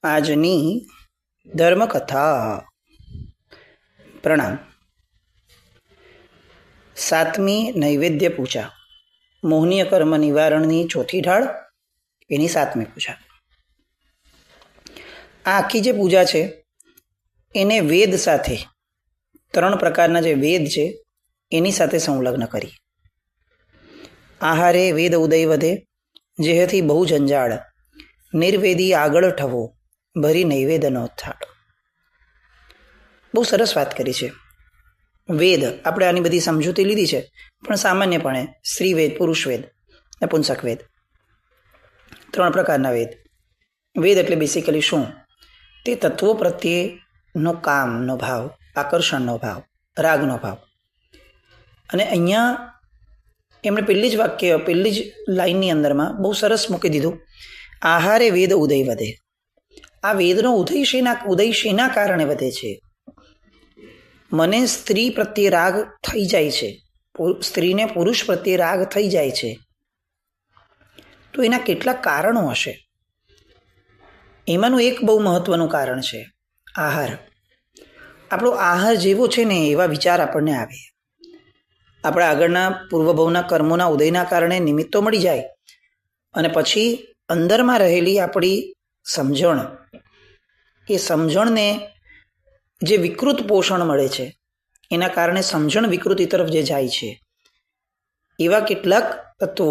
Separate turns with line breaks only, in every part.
આજની ધર્મકથા. પ્રણામ. 7મી નૈવેદ્ય પૂજા, મોહનીય કર્મ નિવારણની ચોથી ઢાળ, એની 7મી પૂજા. આ આખી જે પૂજા છે એને વેદ સાથે, 3 પ્રકારના જે વેદ છે એની સાથે સંલગ્ન કરી. આહારે વેદ ઉદય વધે, જેહથી બહુ જંજાળ, નિર્વેદી આગળ ઠવો, ભરી નૈવેદ્યનો થાળ. બહુ સરસ વાત કરી છે. વેદ, આપણે આની બધી સમજૂતી લીધી છે, પણ સામાન્યપણે સ્ત્રી વેદ, પુરુષ વેદ, નપુંસક વેદ, 3 પ્રકારના વેદ. વેદ એટલે બેસિકલી શું? તે તત્વો પ્રત્યેનો કામનો ભાવ, આકર્ષણનો ભાવ, રાગનો ભાવ. અને અહીંયા એમણે પહેલી જ લાઈનની અંદરમાં બહુ સરસ મૂકી દીધું, આહારે વેદ ઉદય વધે. આ વેદનો ઉદય શેના કારણે વધે છે? મને સ્ત્રી પ્રત્યે રાગ થઈ જાય છે, સ્ત્રીને પુરુષ પ્રત્યે રાગ થઈ જાય છે, તો એના કેટલાક કારણો હશે. એમાંનું એક બહુ મહત્વનું કારણ છે આહાર. આપણો આહાર જેવો છે ને એવા વિચાર આપણને આવે. આપણા આગળના પૂર્વભવના કર્મોના ઉદયના કારણે નિમિત્તો મળી જાય, અને પછી અંદરમાં રહેલી આપણી સમજણ, એ સમજણને જે વિકૃત પોષણ મળે છે, એના કારણે સમજણ વિકૃતિ તરફ જે જાય છે, એવા કેટલાક તત્વો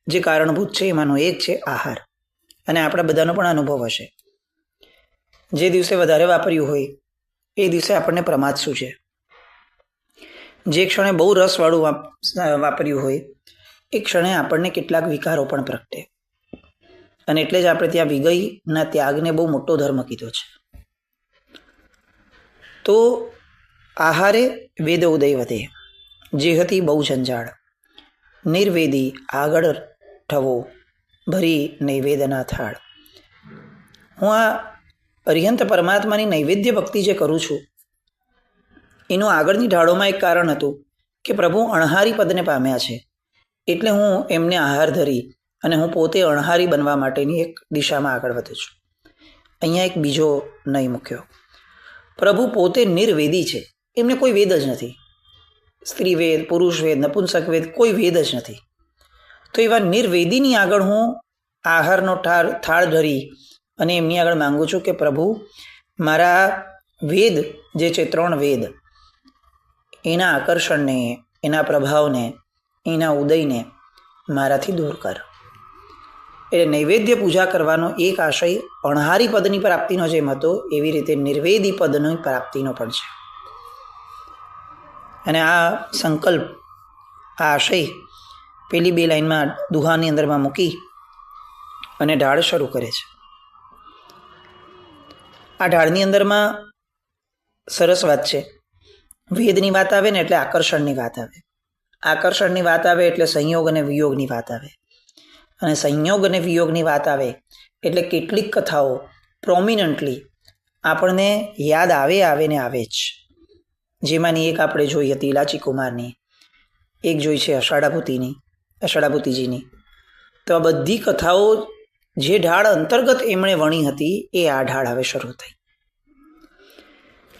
જે કારણભૂત છે એમાંનો એક છે આહાર. અને આપણા બધાનો પણ અનુભવ હશે. જે દિવસે વધારે વાપર્યું હોય એ દિવસે આપણને પ્રમાદ શું છે. જે ક્ષણે બહુ રસવાળું વાપર્યું હોય એ ક્ષણે આપણને કેટલાક વિકારો પણ પ્રગટે. અને એટલે જ આપણે ત્યાં વિગયના ત્યાગને બહુ મોટો ધર્મ કીધો છે. તો આહારે વેદ ઉદય વધે, જેહતી બહુ જંજાળ, નિર્વેદી આગળ ઠવો, ભરી નૈવેદ્યના થાળ. હું આ અરિહંત પરમાત્માની નૈવેદ્ય ભક્તિ જે કરું છું એનું આગળની ઢાળોમાં એક કારણ હતું કે પ્રભુ અણહારી પદને પામ્યા છે, એટલે હું એમને આહાર ધરી અને હું પોતે અણહારી બનવા માટેની એક દિશામાં આગળ વધું છું. અહીંયા એક બીજો નહીં મૂક્યો. પ્રભુ પોતે નિર્વેદી છે, એમને કોઈ વેદ જ નથી. સ્ત્રી વેદ, પુરુષ વેદ, નપુંસક વેદ, કોઈ વેદ જ નથી. તો એવા નિર્વેદીની આગળ હું આહારનો થાળ ધરી અને એમની આગળ માંગુ છું કે પ્રભુ મારા વેદ જે છે 3 વેદ, એના આકર્ષણને, એના પ્રભાવને, એના ઉદયને મારાથી દૂર કર. એટલે નૈવેદ્ય પૂજા કરવાનો એક આશય અણહારી પદની પ્રાપ્તિનો જેમ હતો, એવી રીતે નિર્વેદી પદની પ્રાપ્તિનો પણ છે. અને આ સંકલ્પ, આ આશય પેલી 2 લાઈનમાં દુહાની અંદરમાં મૂકી અને ઢાળ શરૂ કરે છે. આ ઢાળની અંદરમાં સરસ વાત છે. વેદની વાત આવે ને એટલે આકર્ષણની વાત આવે. આકર્ષણની વાત આવે એટલે સંયોગ અને વિયોગની વાત આવે. અને સંયોગ અને વિયોગની વાત આવે એટલે કેટલીક કથાઓ પ્રોમિનન્ટલી આપણને યાદ આવે ને આવે જ. જેમાંની એક આપણે જોઈ હતી ઇલાચી કુમારની, એક જોઈ છે અષાઢાભૂતિજીની. તો આ બધી કથાઓ જે ઢાળ અંતર્ગત એમણે વણી હતી એ આ ઢાળ હવે શરૂ થઈ.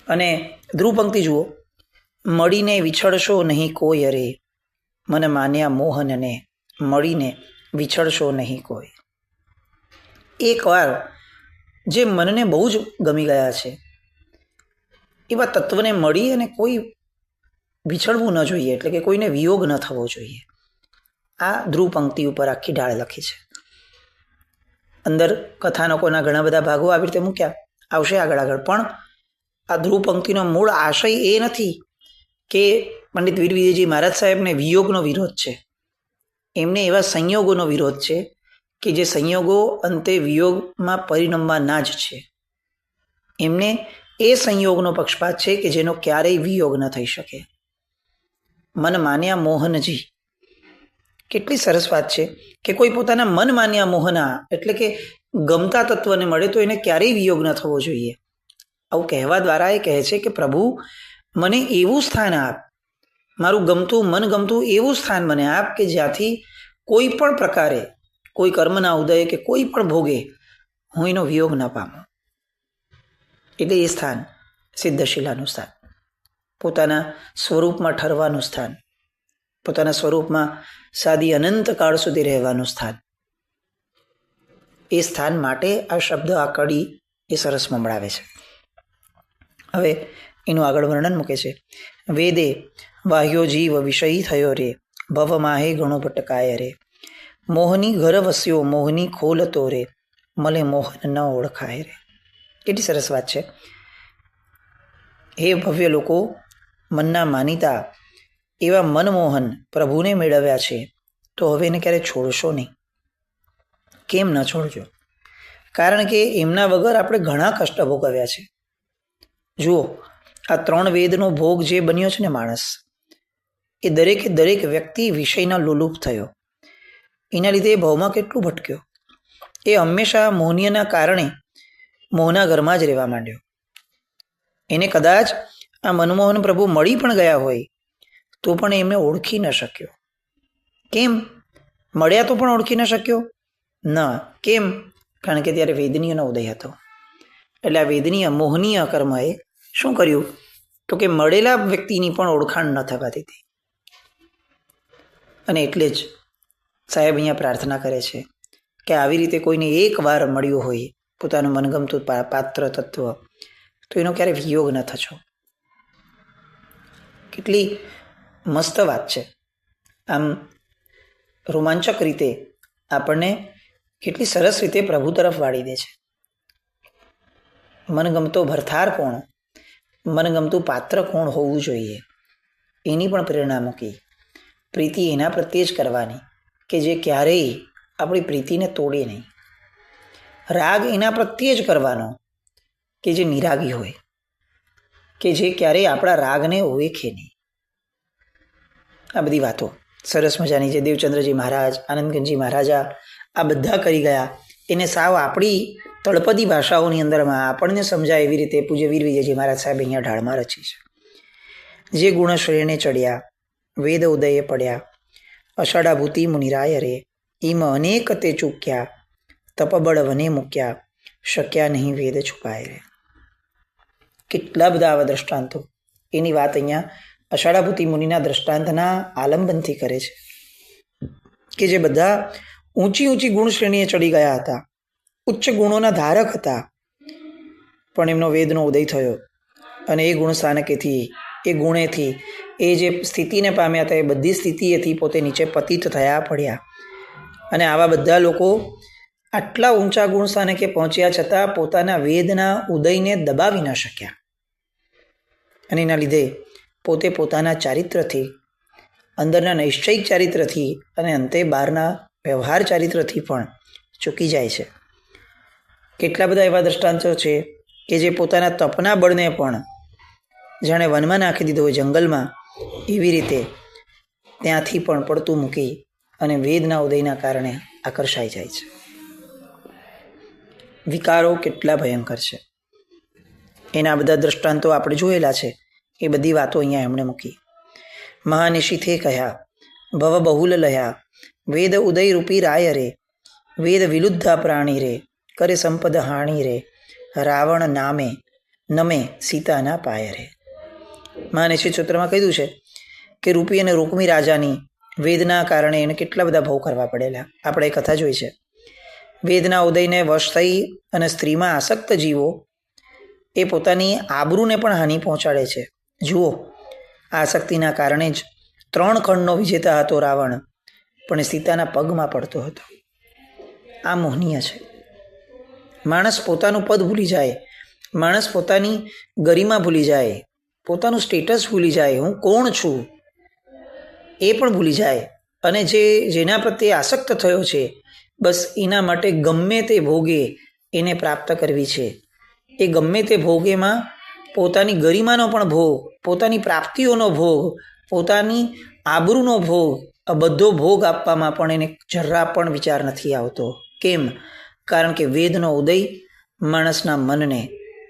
અને ધ્રુવ પંક્તિ જુઓ, મળીને વિછળશો નહીં કોઈ અરે, મન માન્યા મોહનને, મળીને વિછળશો નહીં કોઈ. એકવાર જે મનને બહુ જ ગમી ગયા છે એવા તત્વને મળી અને કોઈ વિછળવું ન જોઈએ, એટલે કે કોઈને વિયોગ ન થવો જોઈએ. આ ધ્રુવ પંક્તિ ઉપર આખી ઢાળ લખી છે. અંદર કથાનકોના ઘણા બધા ભાગો આવી રીતે મૂક્યા, આવશે આગળ. પણ આ ધ્રુવ પંક્તિનો મૂળ આશય એ નથી કે પંડિત વીર વિજયજી મહારાજ સાહેબને વિયોગનો વિરોધ છે. એમને એવા સંયોગોનો વિરોધ છે કે જે સંયોગો અંતે વિયોગમાં પરિણમવા ના જ છે. એમને એ સંયોગનો પક્ષપાત છે કે જેનો ક્યારેય વિયોગ ન થઈ શકે. મન માન્યા મોહનજી, કેટલી સરસ વાત છે કે કોઈ પોતાના મન માન્યા મોહના, એટલે કે ગમતા તત્વને મળે તો એને ક્યારેય વિયોગ ન થવો જોઈએ. આવું કહેવા દ્વારા એ કહે છે કે પ્રભુ મને એવું સ્થાન આપ, મારું ગમતું, મનગમતું એવું સ્થાન મને આપ કે જ્યાંથી કોઈ પણ પ્રકારે, કોઈ કર્મના ઉદય કે કોઈ પણ ભોગે હું એનો વિયોગ ન પામું. એટલે એ સ્થાન સિદ્ધશિલાનું સ્થાન, પોતાના સ્વરૂપમાં ઠરવાનું સ્થાન, પોતાના સ્વરૂપમાં સાદી અનંત કાળ સુધી રહેવાનું સ્થાન. એ સ્થાન માટે આ શબ્દ, આ કડી એ સરસ મંભળાવે છે. હવે એનું આગળ વર્ણન મૂકે છે. વેદે વાહ્યો જીવ વિષયી થયો રે, ભવ માહે ઘણો ભટકાય રે, મોહની ઘર વસ્યો મોહની ખોલતો રે, મલે મોહન ન ઓળખાય રે. કેટલી સરસ વાત છે. હે ભવ્ય લોકો, મનના માનીતા એવા મનમોહન પ્રભુને મેળવ્યા છે, તો હવે એને ક્યારે છોડશો નહીં. કેમ ન છોડજો? કારણ કે એમના વગર આપણે ઘણા કષ્ટ ભોગવ્યા છે. જુઓ, આ 3 વેદનો ભોગ જે બન્યો છે ને માણસ, એ દરેકે દરેક વ્યક્તિ વિષયના લોલુપ થયો. એના લીધે એ ભાવમાં કેટલું ભટક્યો. એ હંમેશા મોહનીયના કારણે મોહના ઘરમાં જ રહેવા માંડ્યો. એને કદાચ આ મનમોહન પ્રભુ મળી પણ ગયા હોય તો પણ એમને ઓળખી ન શક્યો. કેમ? મળ્યા તો પણ ઓળખી ન શક્યો ના. કેમ? કારણ કે ત્યારે વેદનીયનો ઉદય હતો. એટલે આ વેદનીય મોહનીય કર્મએ શું કર્યું? તો કે મળેલા વ્યક્તિની પણ ઓળખાણ ન થવા દીધી. અને એટલે જ સાહેબ અહીંયા પ્રાર્થના કરે છે કે આવી રીતે કોઈને એકવાર મળ્યું હોય પોતાનું મનગમતું પાત્ર તત્વ, તો એનો ક્યારે વિયોગ ન થશો. કેટલી મસ્ત વાત છે. આમ રોમાંચક રીતે આપણને કેટલી સરસ રીતે પ્રભુ તરફ વાળી દે છે. મનગમતો ભરથાર કોણ, મનગમતું પાત્ર કોણ હોવું જોઈએ, એની પણ પ્રેરણા મૂકી. પ્રીતિ એના પ્રત્યે જ કરવાની કે જે ક્યારેય આપણી પ્રીતિને તોડે નહીં. રાગ એના પ્રત્યે જ કરવાનો કે જે નિરાગી હોય, કે જે ક્યારેય આપણા રાગને ઓળખે નહીં. આ બધી વાતો સરસ મજાની જે દેવચંદ્રજી મહારાજ, આનંદગંજી મહારાજા આ બધા કરી ગયા, એને સાવ આપણી તળપદી ભાષાઓની અંદરમાં આપણને સમજાય એવી રીતે પૂજ્ય વીર વિજયજી મહારાજ સાહેબ અહીંયા ઢાળમાં રચી છે. જે ગુણ શ્રેણે ચડ્યા, વેદ ઉદયે પડ્યા, અષાઢાભૂતિ મુનિરાય રે, ઈમ અનેક તે ચૂક્યા, તપબળ વને મૂક્યા, શક્યા નહીં વેદ છુપાય રે. કેટલા બધા આવા દ્રષ્ટાંતો એની વાત અહીંયા અષાઢાભૂતિ મુનિના દ્રષ્ટાંતના આલંબનથી કરે છે કે જે બધા ઊંચી ઊંચી ગુણ શ્રેણીએ ચડી ગયા હતા, ઉચ્ચ ગુણોના ધારક હતા, પણ એમનો વેદનો ઉદય થયો અને એ ગુણ સ્થાનકેથી, એ ગુણેથી, એ જે સ્થિતિને પામ્યા હતા એ બધી સ્થિતિએથી પોતે નીચે પતિત થયા પડ્યા. અને આવા બધા લોકો આટલા ઊંચા ગુણ સ્થાનકે પહોંચ્યા છતાં પોતાના વેદના ઉદયને દબાવી ન શક્યા. અને એના લીધે પોતે પોતાના ચારિત્રથી, અંદરના નૈશ્ચિક ચારિત્રથી અને અંતે બહારના વ્યવહાર ચારિત્રથી પણ ચૂકી જાય છે. કેટલા બધા એવા દ્રષ્ટાંતો છે કે જે પોતાના તપના બળને પણ જાણે વનમાં નાખી દીધો હોય, જંગલમાં, એવી રીતે ત્યાંથી પણ પડતું મૂકી અને વેદના ઉદયના કારણે આકર્ષાઈ જાય છે. વિકારો કેટલા ભયંકર છે એના બધા દ્રષ્ટાંતો આપણે જોયેલા છે. એ બધી વાતો અહીંયા એમણે મૂકી. મહાનિશિથે કહ્યા, ભવ બહુલ લયા, વેદ ઉદય રૂપી રાય રે, વેદ વિલુદ્ધા પ્રાણી રે, કરે સંપદ હાણી રે, રાવણ નામે નમે સીતાના પાય રે. મહાનિશિત સૂત્રમાં કહ્યું છે કે રૂપી અને રૂકમી રાજાની વેદના કારણે એને કેટલા બધા ભવ કરવા પડેલા. આપણે એ કથા જોઈ છે. વેદના ઉદયને વશ થઈ અને સ્ત્રીમાં આસક્ત જીવો એ પોતાની આબરૂને પણ હાનિ પહોંચાડે છે. જુઓ, આસક્તિના કારણે જ 3 ખંડનો વિજેતા હતો રાવણ, પણ સીતાના પગમાં પડતો હતો. આ મોહનીય છે. માણસ પોતાનું પદ ભૂલી જાય, માણસ પોતાની ગરિમા ભૂલી જાય, પોતાનું સ્ટેટસ ભૂલી જાય, હું કોણ છું એ પણ ભૂલી જાય. અને જેના પ્રત્યે આસક્ત થયો છે, બસ એના માટે ગમે તે ભોગે એને પ્રાપ્ત કરવી છે. એ ગમે તે ભોગેમાં પોતાની ગરિમાનો પણ ભોગ, પોતાની પ્રાપ્તિઓનો ભોગ, પોતાની આબરૂનો ભોગ, આ બધો ભોગ આપવામાં પણ એને જરા પણ વિચાર નથી આવતો. કેમ? કારણ કે વેદનો ઉદય માણસના મનને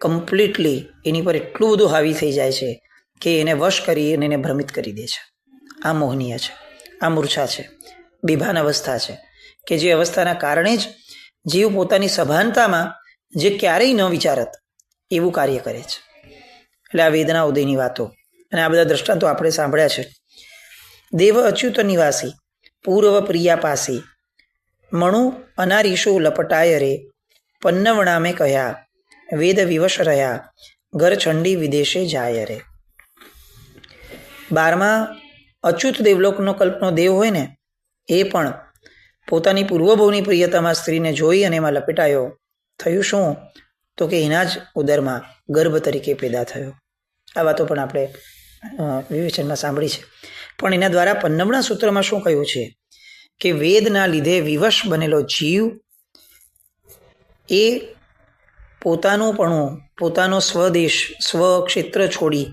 કમ્પ્લીટલી એની પર એટલું બધું હાવી થઈ જાય છે કે એને વશ કરી અને એને ભ્રમિત કરી દે છે. આ મોહનીય છે, આ મૂર્છા છે, બેભાન અવસ્થા છે કે જે અવસ્થાના કારણે જ જીવ પોતાની સભાનતામાં જે ક્યારેય ન વિચારત એવું કાર્ય કરે છે. એટલે આ વેદના ઉદયની વાતો અને આ બધા દ્રષ્ટાંતો આપણે સાંભળ્યા છે. દેવ અચ્યુત નિવાસી પૂર્વ પ્રિયા પાસી મણુ અનારીશો લપટાય રે પન્નવણામે કહ્યા વેદ વિવશ રહ્યા ઘર છંડી વિદેશે જાય રે. 12મા અચ્યુત દેવલોકનો કલ્પનો દેવ હોય ને એ પણ પોતાની પૂર્વભવની પ્રિયતમા સ્ત્રીને જોઈ અને એમાં લપેટાયો. થયું શું? તો કે એના જ ઉદરમાં ગર્ભ તરીકે પેદા થયો. આ વાતો પણ આપણે વિવેચનમાં સાંભળી છે. પણ એના દ્વારા 15મા સૂત્રમાં શું કહ્યું છે કે વેદના લીધે વિવશ બનેલો જીવ એ પોતાનુંપણું, પોતાનો સ્વદેશ, સ્વક્ષેત્ર છોડી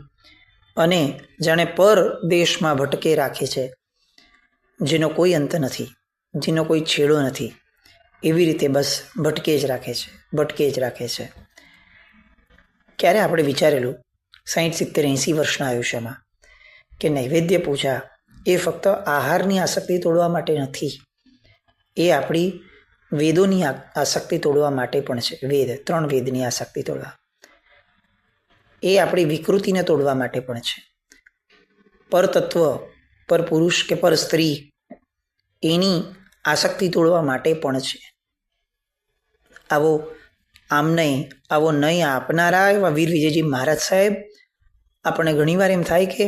અને જાણે પર દેશમાં ભટકે રાખે છે, જેનો કોઈ અંત નથી, જેનો કોઈ છેડો નથી. એવી રીતે બસ ભટકે જ રાખે છે, ભટકે જ રાખે છે. ક્યારે આપણે વિચારેલું 60, 70, 80 વર્ષના આયુષ્યમાં કે નૈવેદ્ય પૂજા એ ફક્ત આહારની આસક્તિ તોડવા માટે નથી, એ આપણી વેદોની આસક્તિ તોડવા માટે પણ છે. વેદ 3 વેદની આસક્તિ તોડવા, એ આપણી વિકૃતિને તોડવા માટે પણ છે. પરતત્વ, પર પુરુષ કે પર સ્ત્રી એની આસક્તિ તોડવા માટે પણ છે. આવો આવો નહીં આપનારા એવા વીર વિજયજી મહારાજ સાહેબ, આપણને ઘણીવાર એમ થાય કે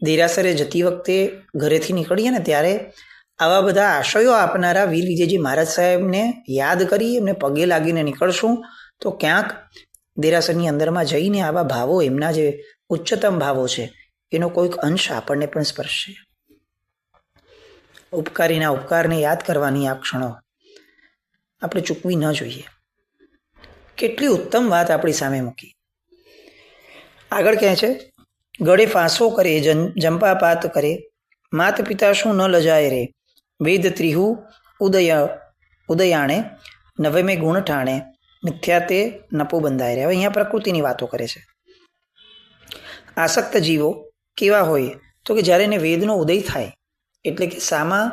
દેરાસરે જતી વખતે ઘરેથી નીકળીએ ને ત્યારે આવા બધા આશયો આપનારા વીર વિજયજી મહારાજ સાહેબને યાદ કરી એમને પગે લાગીને નીકળશું તો ક્યાંક દેરાસરની અંદરમાં જઈને આવા ભાવો, એમના જે ઉચ્ચતમ ભાવો છે એનો કોઈક અંશ આપણને પણ સ્પર્શશે. ઉપકારીના ઉપકારને યાદ કરવાની આ ક્ષણો આપણે ચૂકવી ન જોઈએ. કેટલી ઉત્તમ વાત આપણી સામે મૂકી. આગળ કહે છે, ગળે ફાંસો કરે જંપાપાત કરે માત પિતા શું ન લજાય રે વેદ ત્રિહુ ઉદયાણે નવમે ગુણ ઠાણે મિથ્યા તે નપો બંધાય રહે. હવે અહીંયા પ્રકૃતિની વાતો કરે છે. આસક્ત જીવો કેવા હોય તો કે જ્યારે એને વેદનો ઉદય થાય, એટલે કે સામા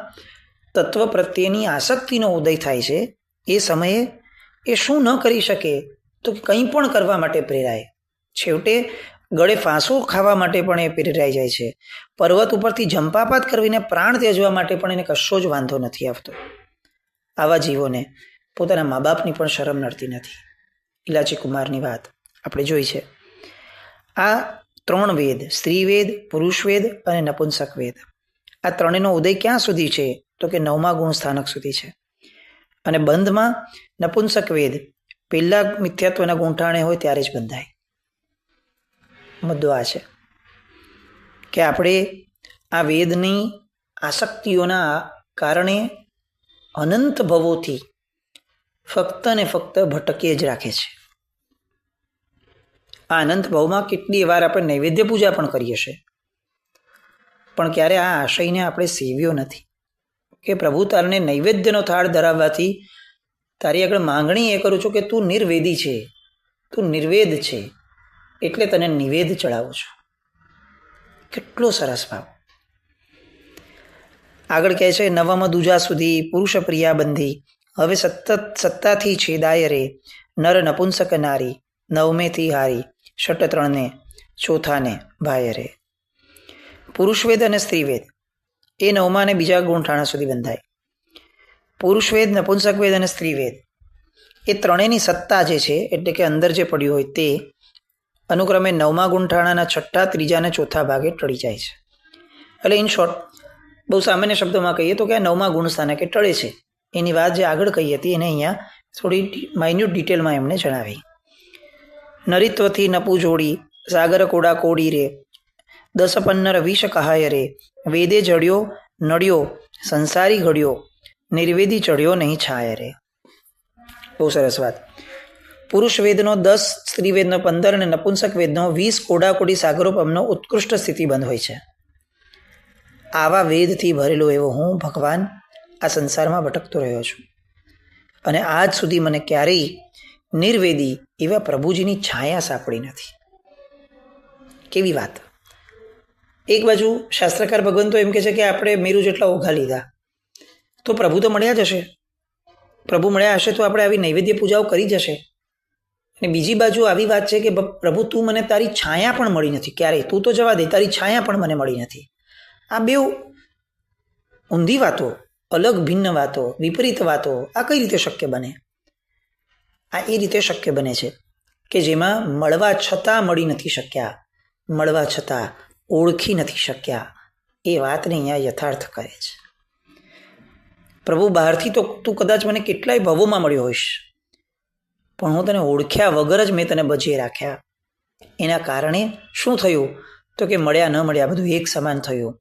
તત્વ પ્રત્યેની આસક્તિનો ઉદય થાય છે, એ સમયે એ શું ન કરી શકે તો કંઈ પણ કરવા માટે પ્રેરાય. છેવટે ગળે ફાંસો ખાવા માટે પણ એ પ્રેરાઈ જાય છે. પર્વત ઉપરથી જંપાપાત કરીને પ્રાણ ત્યજવા માટે પણ એને કશો જ વાંધો નથી આવતો. આવા જીવોને પોતાના મા બાપની પણ શરમ નડતી નથી. ઇલાચી કુમારની વાત આપણે જોઈ છે. આ 3 વેદ, સ્ત્રીવેદ, પુરુષવેદ અને નપુંસક વેદ, આ ત્રણેયનો ઉદય ક્યાં સુધી છે તો કે 9મા ગુણ સ્થાનક સુધી છે. અને બંધમાં નપુંસક વેદ પહેલા મિથ્યાત્વના ગુંઠાણે હોય ત્યારે જ બંધાય. મુદ્દો આ છે કે આપણે આ વેદની આસક્તિઓના કારણે અનંત ભવોથી ફક્ત ને ફક્ત ભટકે જ રાખે છે. આ અનંત ભવમાં કેટલી વાર આપણે નૈવેદ્ય પૂજા પણ કરીએ છીએ, પણ ક્યારે આ આશયને આપણે સેવ્યો નથી કે પ્રભુ તારને નૈવેદ્યનો થાળ ધરાવવાથી તારી આગળ માંગણી એ કરું છું કે તું નિર્વેદી છે, તું નિર્વેદ છે, એટલે તને નિવેદ ચડાવું છું. કેટલો સરસ ભાવ. આગળ કહે છે, નવમ દુજા સુધી પુરુષ પ્રિયા બંધી હવે સત્તાથી છેદાય રે નર નપુંસક નારી નવમેથી હારી ષટ 3ને ચોથાને ભાય રે. પુરુષવેદ અને સ્ત્રીવેદ એ 9મા અને બીજા ગુંઠાણા સુધી બંધાય. પુરુષવેદ, નપુંસક વેદ અને સ્ત્રીવેદ એ ત્રણેયની સત્તા જે છે, એટલે કે અંદર જે પડ્યું હોય તે અનુક્રમે 9મા ગુંઠાણાના 6ઠા, 3જા અને 4થા ભાગે ટળી જાય છે. એટલે ઇન શોર્ટ, બહુ સામાન્ય શબ્દોમાં કહીએ તો કે આ 9મા ગુણ સ્થાનકે ટળે છે. એની વાત જે આગળ કહી હતી એને અહીંયા થોડી માઇન્યુટ ડિટેલમાં એમણે જણાવી. નરિત્વથી નપુ જોડી સાગર કોડા કોડી રે 10 15 20 કહાય રે વેદે જડ્યો નડ્યો સંસારી ઘડ્યો નિર્વેદી ચડ્યો નહીં છાય રે. બહુ સરસ વાત. પુરુષ વેદનો 10, સ્ત્રીવેદનો 15 અને નપુંસક વેદનો 20 કોડાકોડી સાગરોપમનો ઉત્કૃષ્ટ સ્થિતિબંધ હોય છે. આવા વેદથી ભરેલો એવો હું ભગવાન આ સંસારમાં ભટકતો રહ્યો છું અને આજ સુધી મને ક્યારેય નિર્વેદી એવા પ્રભુજીની છાયા સાંપડી નથી. કેવી વાત. એક બાજુ શાસ્ત્રકાર ભગવાન તો એમ કહે છે કે આપણે મેરુ જેટલા ઓઘા લીધા તો પ્રભુ તો મળ્યા જ હશે, પ્રભુ મળ્યા હશે તો આપણે આવી નૈવેદ્ય પૂજાઓ કરી જશે. અને બીજી બાજુ આવી વાત છે કે પ્રભુ તું મને તારી છાયા પણ મળી નથી ક્યારેય, તું તો જવા દે, તારી છાયા પણ મને મળી નથી. આ બે ઊંધી વાતો, અલગ ભિન્ન વાતો, વિપરીત વાતો આ કઈ રીતે શક્ય બને? આ એ રીતે શક્ય બને છે કે જેમાં મળવા છતાં મળી નથી શક્યા, મળવા છતાં ઓળખી નથી શક્યા, એ વાતને અહીંયા યથાર્થ કરે છે. પ્રભુ બહારથી તો તું કદાચ મને કેટલાય ભવોમાં મળ્યો હોઈશ, પણ હું તને ઓળખ્યા વગર જ મેં તને બચી રાખ્યા. એના કારણે શું થયું તો કે મળ્યા ન મળ્યા બધું એક સમાન થયું.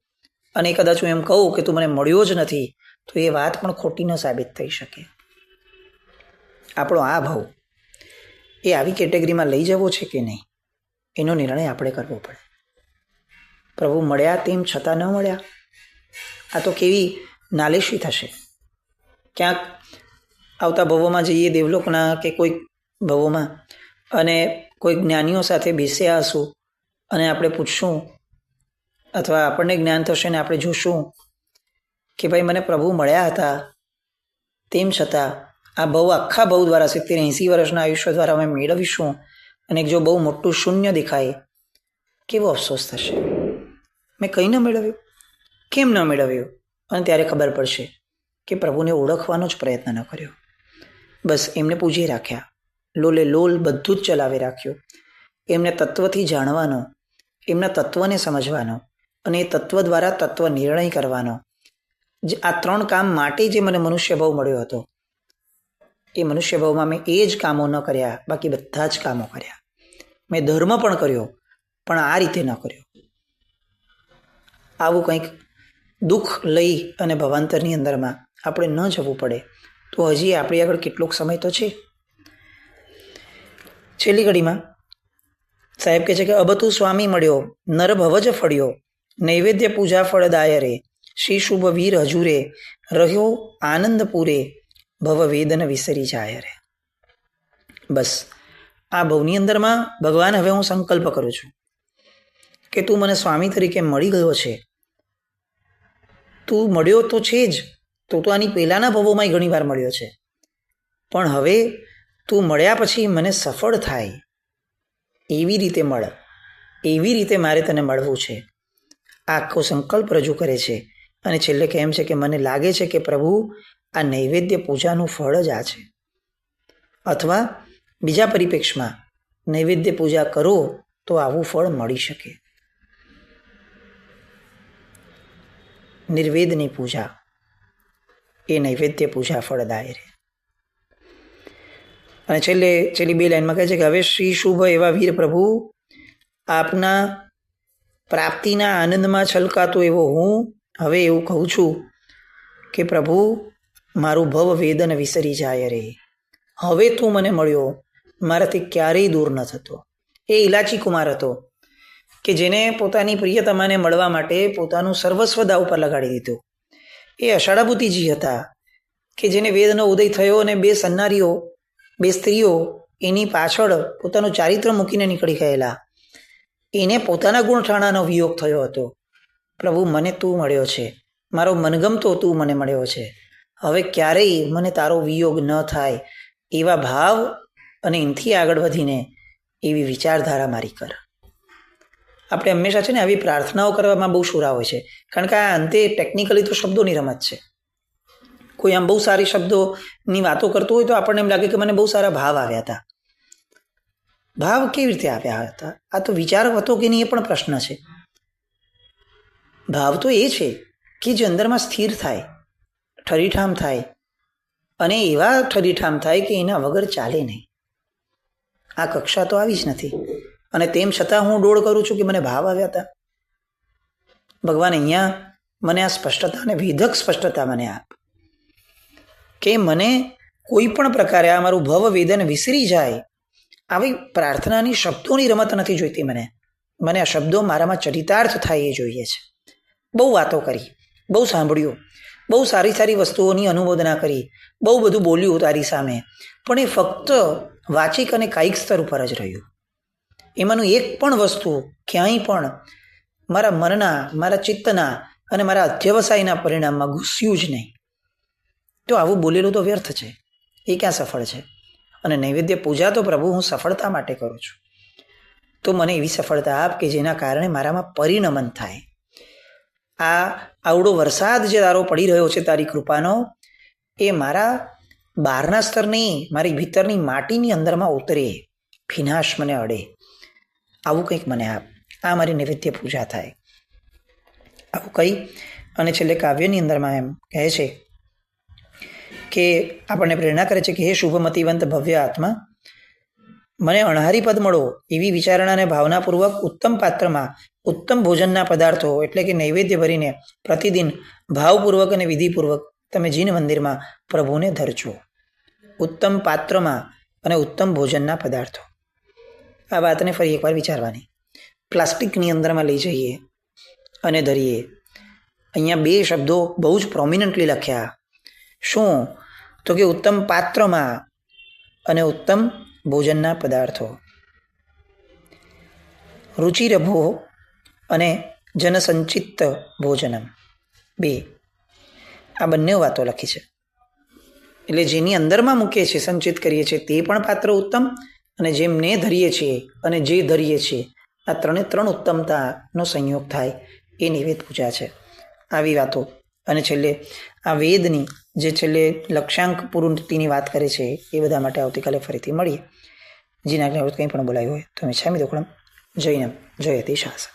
અને કદાચ હું એમ કહું કે તું મને મળ્યો જ નથી તો એ વાત પણ ખોટી ન સાબિત થઈ શકે. આપણો આ ભાવ એ આવી કેટેગરીમાં લઈ જવો છે કે નહીં, એનો નિર્ણય આપણે કરવો પડે. પ્રભુ મળ્યા તેમ છતાં ન મળ્યા, આ તો કેવી નાલેશી થશે. ક્યાંક આવતા ભવોમાં જઈએ દેવલોકના કે કોઈક ભવોમાં, અને કોઈ જ્ઞાનીઓ સાથે બેસ્યા હશું અને આપણે પૂછશું અથવા આપણને જ્ઞાન થશે ને આપણે જોશું કે ભાઈ મને પ્રભુ મળ્યા હતા, તેમ છતાં આ બહુ આખા બહુ દ્વારા 70-80 વર્ષના આયુષ્ય દ્વારા અમે મેળવીશું અને જો બહુ મોટું શૂન્ય દેખાય, કેવો અફસોસ થશે. મેં કંઈ ન મેળવ્યું, કેમ ન મેળવ્યું? અને ત્યારે ખબર પડશે કે પ્રભુને ઓળખવાનો જ પ્રયત્ન ન કર્યો, બસ એમને પૂજી રાખ્યા, લોલે લોલ બધું જ ચલાવી રાખ્યું. એમને તત્વથી જાણવાનો, એમના તત્વને સમજવાનો અને એ તત્વ દ્વારા તત્વ નિર્ણય કરવાનો, જે આ 3 કામ માટે જે મને મનુષ્ય ભાવ મળ્યો હતો, એ મનુષ્ય ભાવમાં મેં એ જ કામો ન કર્યા, બાકી બધા જ કામો કર્યા. મેં ધર્મ પણ કર્યો, પણ આ રીતે ન કર્યો. આવું કંઈક દુઃખ લઈ અને ભવાંતરની અંદરમાં આપણે ન જવું પડે તો હજી આપણી આગળ કેટલોક સમય તો છે. છેલ્લી ઘડીમાં સાહેબ કહે છે કે અબતું સ્વામી મળ્યો, નર ભવજ ફળ્યો, નૈવેદ્ય પૂજા ફળદાય રે, શ્રી શુભ વીર હજુરે, રહ્યો આનંદપુરે, ભવ વેદન વિસરી જાય રે. બસ આ ભવની અંદરમાં ભગવાન હવે હું સંકલ્પ કરું છું કે તું મને સ્વામી તરીકે મળી ગયો છે. તું મળ્યો તો છે જ, તો આની પહેલાંના ભવોમાં ઘણી વાર મળ્યો છે, પણ હવે તું મળ્યા પછી મને સફળ થાય એવી રીતે મળ, એવી રીતે મારે તને મળવું છે. આ આખો સંકલ્પ રજૂ કરે છે. અને છેલ્લે કેમ છે કે મને લાગે છે કે પ્રભુ આ નૈવેદ્ય પૂજાનું ફળ જ આ છે. અથવા બીજા પરિપ્રેક્ષમાં નૈવેદ્ય પૂજા કરો તો આવું ફળ મળી શકે. નિર્વેદની પૂજા એ નૈવેદ્ય પૂજા ફળદાય રે. અને છેલ્લી 2 લાઈનમાં કહે છે કે હવે શ્રી શુભ એવા વીર પ્રભુ આપના પ્રાપ્તિના આનંદમાં છલકાતો એવો હું હવે એવું કહું છું કે પ્રભુ મારું ભવ વેદન વિસરી જાય રે. હવે તું મને મળ્યો, મારાથી ક્યારેય દૂર ન થતો. એ ઇલાચી કુમાર હતો કે જેને પોતાની પ્રિયતમાને મળવા માટે પોતાનું સર્વસ્વ દાવ પર લગાડી દીધું. એ અષાઢાભૂતિજી હતા કે જેને વેદનો ઉદય થયો અને 2 સન્નારીઓ, 2 સ્ત્રીઓ એની પાછળ પોતાનું ચારિત્ર મૂકીને નીકળી ગયેલા. એને પોતાના ગુણઠાણાનો વિયોગ થયો હતો. પ્રભુ મને તું મળ્યો છે, મારો મનગમતો તું મને મળ્યો છે, હવે ક્યારેય મને તારો વિયોગ ન થાય એવા ભાવ અને એનાથી આગળ વધીને એવી વિચારધારા મારી કર. આપણે હંમેશા છે ને આવી પ્રાર્થનાઓ કરવામાં બહુ શુરા હોય છે, કારણ કે આ અંતે ટેકનિકલી તો શબ્દોની રમત છે. કોઈ આમ બહુ સારી શબ્દોની વાતો કરતું હોય તો આપણને એમ લાગે કે મને બહુ સારા ભાવ આવ્યા હતા. ભાવ કેવી રીતે આવ્યા હતા? આ તો વિચાર હતો કે નહીં એ પણ પ્રશ્ન છે. ભાવ તો એ છે કે જે અંદરમાં સ્થિર થાય, ઠરીઠામ થાય, અને એવા ઠરીઠામ થાય કે એના વગર ચાલે નહીં. આ કક્ષા તો આવી જ નથી, અને તેમ છતાં હું ડોળ કરું છું કે મને ભાવ આવ્યા હતા. ભગવાન અહીંયા મને આ સ્પષ્ટતા અને વિધક સ્પષ્ટતા મને આપ કે મને કોઈ પણ પ્રકારે આ મારું ભવ વેદન વિસરી જાય. આવી પ્રાર્થનાની શબ્દોની રમત નથી જોઈતી. મને આ શબ્દો મારામાં ચરિતાર્થ થાય એ જોઈએ છે. બહુ વાતો કરી, બહુ સાંભળ્યું, બહુ સારી સારી વસ્તુઓની અનુમોદના કરી, બહુ બધું બોલ્યું તારી સામે, પણ એ ફક્ત વાચિક અને કાયિક સ્તર ઉપર જ રહ્યું. એમાંનું એક પણ વસ્તુ ક્યાંય પણ મારા મનના, મારા ચિત્તના અને મારા અધ્યવસાયના પરિણામમાં ઘૂસ્યું જ નહીં. તો આવું બોલેલું તો વ્યર્થ છે, એ ક્યાં સફળ છે? અને નૈવેદ્ય પૂજા તો પ્રભુ હું સફળતા માટે કરું છું. તો મને એવી સફળતા આપ કે જેના કારણે મારામાં પરિણમન થાય. આ આવડો વરસાદ જે તારો પડી રહ્યો છે તારી કૃપાનો, એ મારા બહારના સ્તરની, મારી ભીતરની માટીની અંદરમાં ઉતરે, ભીનાશ મને અડે. આવું કંઈક મને આપ. આ મારી નૈવેદ્ય પૂજા થાય. આવું કહી અને છેલ્લે કાવ્યની અંદરમાં એમ કહે છે કે આપણને પ્રેરણા કરે છે કે હે શુભમતિવંત ભવ્ય આત્મા, મને અણહારી પદ મળો એવી વિચારણા અને ભાવનાપૂર્વક ઉત્તમ પાત્રમાં ઉત્તમ ભોજનના પદાર્થો એટલે કે નૈવેદ્ય ભરીને પ્રતિદિન ભાવપૂર્વક અને વિધિપૂર્વક તમે જીન મંદિરમાં પ્રભુને ધરજો. ઉત્તમ પાત્રમાં અને ઉત્તમ ભોજનના પદાર્થો. આ વાતને ફરી એકવાર વિચારવાની. પ્લાસ્ટિકની અંદરમાં લઈ જઈએ અને ધરીએ. અહીંયા બે શબ્દો બહુ જ પ્રોમિનન્ટલી લખ્યા. શું? તો કે ઉત્તમ પાત્રમાં અને ઉત્તમ ભોજનના પદાર્થો. રુચિરભો અને જનસંચિત ભોજનમ, બે. આ બંને વાતો લખી છે. એટલે જેની અંદરમાં મૂકીએ છીએ, સંચિત કરીએ છીએ તે પણ પાત્ર ઉત્તમ, અને જેમને ધરીએ છીએ અને જે ધરીએ છીએ, આ ત્રણ ઉત્તમતાનો સંયોગ થાય એ નૈવેદ્ય પૂજા છે. આવી વાતો. અને છેલ્લે આ વેદની જે છેલ્લે લક્ષ્યાંક પૂર્તિની વાત કરે છે એ બધા માટે આવતીકાલે ફરીથી મળીએ. જીના કંઈ પણ બોલાયું હોય તો મિચ્છામિ દુક્કડમ. જૈનમ જયતિ શાસન.